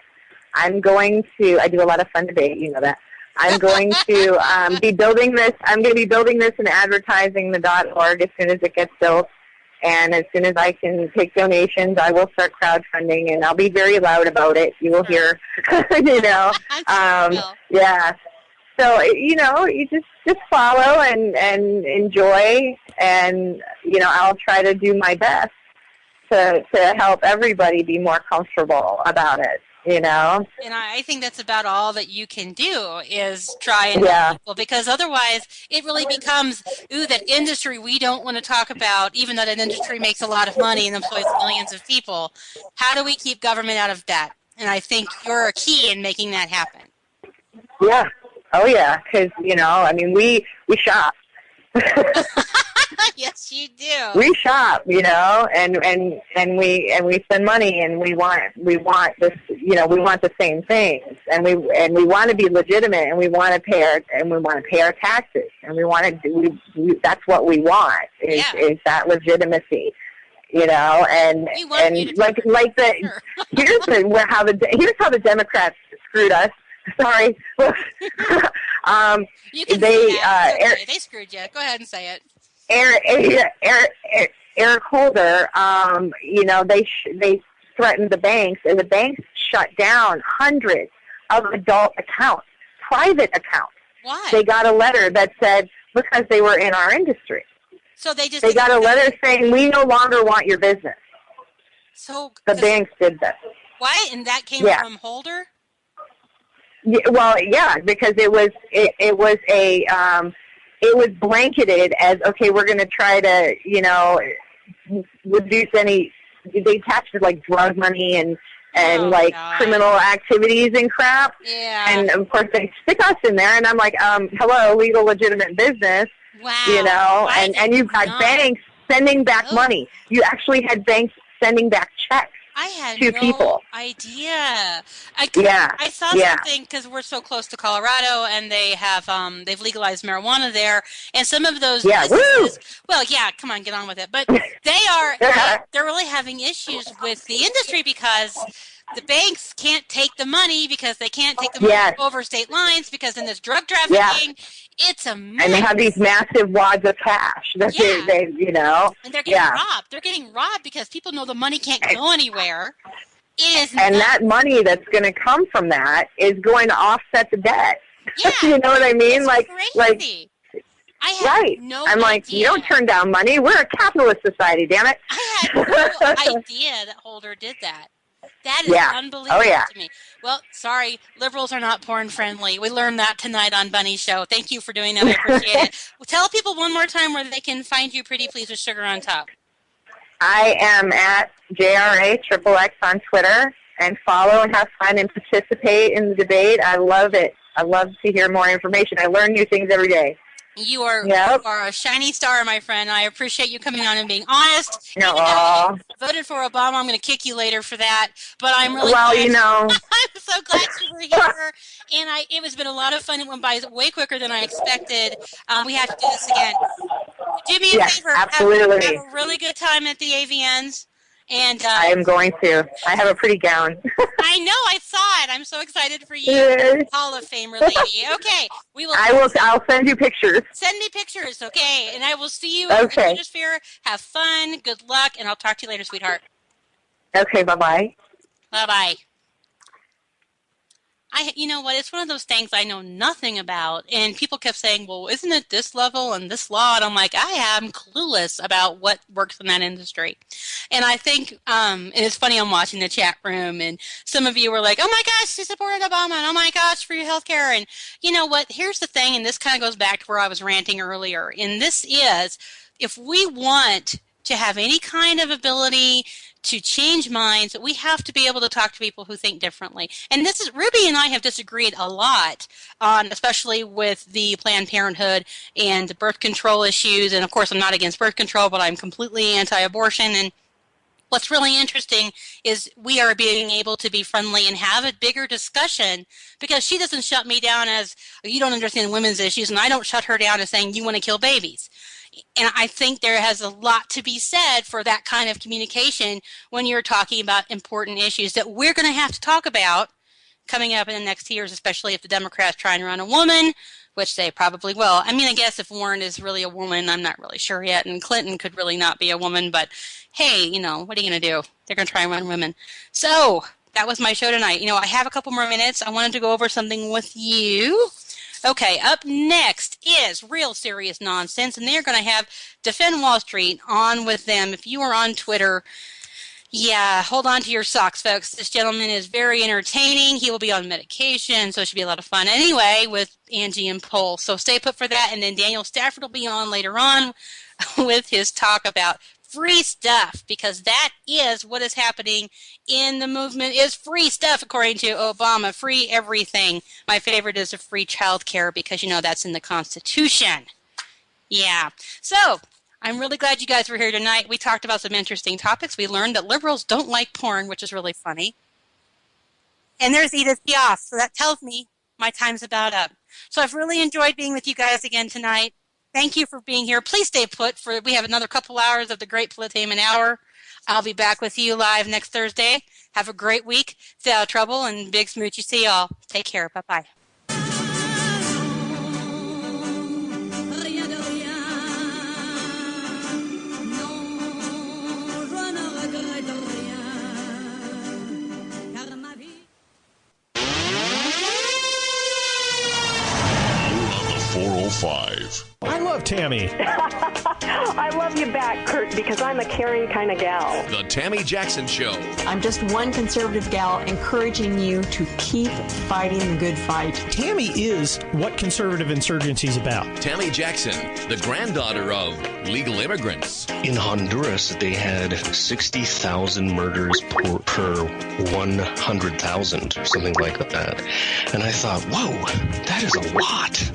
I do a lot of fun debate, you know that. I'm going to be building this. I'm going to be building this and advertising the .org as soon as it gets built. And as soon as I can take donations, I will start crowdfunding, and I'll be very loud about it. You will hear, you know. Yeah. So, you know, you just follow and enjoy, and, you know, I'll try to do my best to help everybody be more comfortable about it, you know.
And I think that's about all that you can do is try and help people, because otherwise it really becomes, that industry we don't want to talk about, even though that industry makes a lot of money and employs millions of people. How do we keep government out of debt? And I think you're a key in making that happen.
Yeah. Oh, yeah, because, you know, I mean, we shop.
Yes, you do.
We shop, and we spend money, and we want this, we want the same things, and we want to be legitimate, and we want to pay our taxes, and we want to do. That's what we want is that legitimacy. And like the
Sure.
here's how the Democrats screwed us. Sorry.
You can say that. It's okay. They screwed you. Go ahead and say it.
Eric Holder, they threatened the banks, and the banks shut down hundreds of adult accounts, private accounts.
Why?
They got a letter that said because they were in our industry.
So they
got a letter saying we no longer want your business.
So
the banks did this.
Why? And that came from Holder?
Yeah, well, yeah, because it was blanketed as, okay, we're going to try to, reduce any. They attached it like drug money and criminal activities and crap.
Yeah.
And of course they stick us in there, and I'm like, hello, legal, legitimate business.
Wow.
And you've got banks sending back money. You actually had banks sending back checks.
I had
to
no
people.
idea. I saw something because we're so close to Colorado, and they have they've legalized marijuana there, and some of those businesses. Well, yeah, come on, get on with it. But they're really having issues with the industry because the banks can't take the money because they can't take the money over state lines because in this drug trafficking, it's a mess.
And they have these massive wads of cash that they
And they're getting robbed. They're getting robbed because people know the money can't go anywhere.
And that money that's going to come from that is going to offset the debt.
Yeah.
You know what I mean?
Crazy. I had no
I'm like,
idea.
you don't turn down money. We're a capitalist society, damn it.
I had no idea that Holder did that. That is unbelievable to me. Well, sorry, liberals are not porn friendly. We learned that tonight on Bunny's show. Thank you for doing that. I appreciate it. Well, tell people one more time where they can find you, Pretty Please with Sugar on Top.
I am at JRA on Twitter, and follow and have fun and participate in the debate. I love it. I love to hear more information. I learn new things every day.
You are a shiny star, my friend. I appreciate you coming on and being honest. Even though I voted for Obama, I'm going to kick you later for that. But I'm really glad. I'm so glad you were here. And it has been a lot of fun. It went by way quicker than I expected. We have to do this again. Do me a favor.
Absolutely.
Have a really good time at the AVNs. And
I am going to. I have a pretty gown.
I know. I saw it. I'm so excited for you, Hall of Famer lady. Okay, we will.
I'll send you pictures.
Send me pictures, okay? And I will see you in the Hemisphere. Have fun. Good luck, and I'll talk to you later, sweetheart.
Okay. Bye-bye.
Bye-bye. You know what? It's one of those things I know nothing about, and people kept saying, well, isn't it this level and this law? And I'm like, I am clueless about what works in that industry. And I think, and it's funny, I'm watching the chat room, and some of you were like, oh my gosh, she supported Obama, and oh my gosh, free health care. And you know what? Here's the thing, and this kind of goes back to where I was ranting earlier, and this is, if we want to have any kind of ability to change minds, we have to be able to talk to people who think differently. And this is, Ruby and I have disagreed a lot on, especially with the Planned Parenthood and birth control issues. And of course, I'm not against birth control, but I'm completely anti-abortion. And what's really interesting is we are being able to be friendly and have a bigger discussion, because she doesn't shut me down as, you don't understand women's issues, and I don't shut her down as saying you want to kill babies. And I think there has a lot to be said for that kind of communication when you're talking about important issues that we're going to have to talk about coming up in the next years, especially if the Democrats try and run a woman, which they probably will. I mean, I guess if Warren is really a woman, I'm not really sure yet, and Clinton could really not be a woman, but hey, what are you going to do? They're going to try and run women. So that was my show tonight. I have a couple more minutes. I wanted to go over something with you. Okay, up next is Real Serious Nonsense, and they're going to have Defend Wall Street on with them. If you are on Twitter, hold on to your socks, folks. This gentleman is very entertaining. He will be on medication, so it should be a lot of fun anyway with Angie and Paul. So stay put for that, and then Daniel Stafford will be on later on with his talk about free stuff, because that is what is happening in the movement, is free stuff, according to Obama. Free everything. My favorite is a free child care, because that's in the Constitution. Yeah. So I'm really glad you guys were here tonight. We talked about some interesting topics. We learned that liberals don't like porn, which is really funny. And there's Edith Piaf, so that tells me my time's about up. So I've really enjoyed being with you guys again tonight. Thank you for being here. Please stay put. We have another couple hours of the Great Politainment Hour. I'll be back with you live next Thursday. Have a great week. Stay out of trouble, and big smoochy to y'all. Take care. Bye-bye.
I
love Tammy.
I love you back, Kurt, because I'm a caring kind of gal.
The Tammy Jackson Show.
I'm just one conservative gal encouraging you to keep fighting the good fight.
Tammy is what conservative insurgency is about.
Tammy Jackson, the granddaughter of legal immigrants.
In Honduras, they had 60,000 murders per 100,000 or something like that. And I thought, whoa, that is a lot.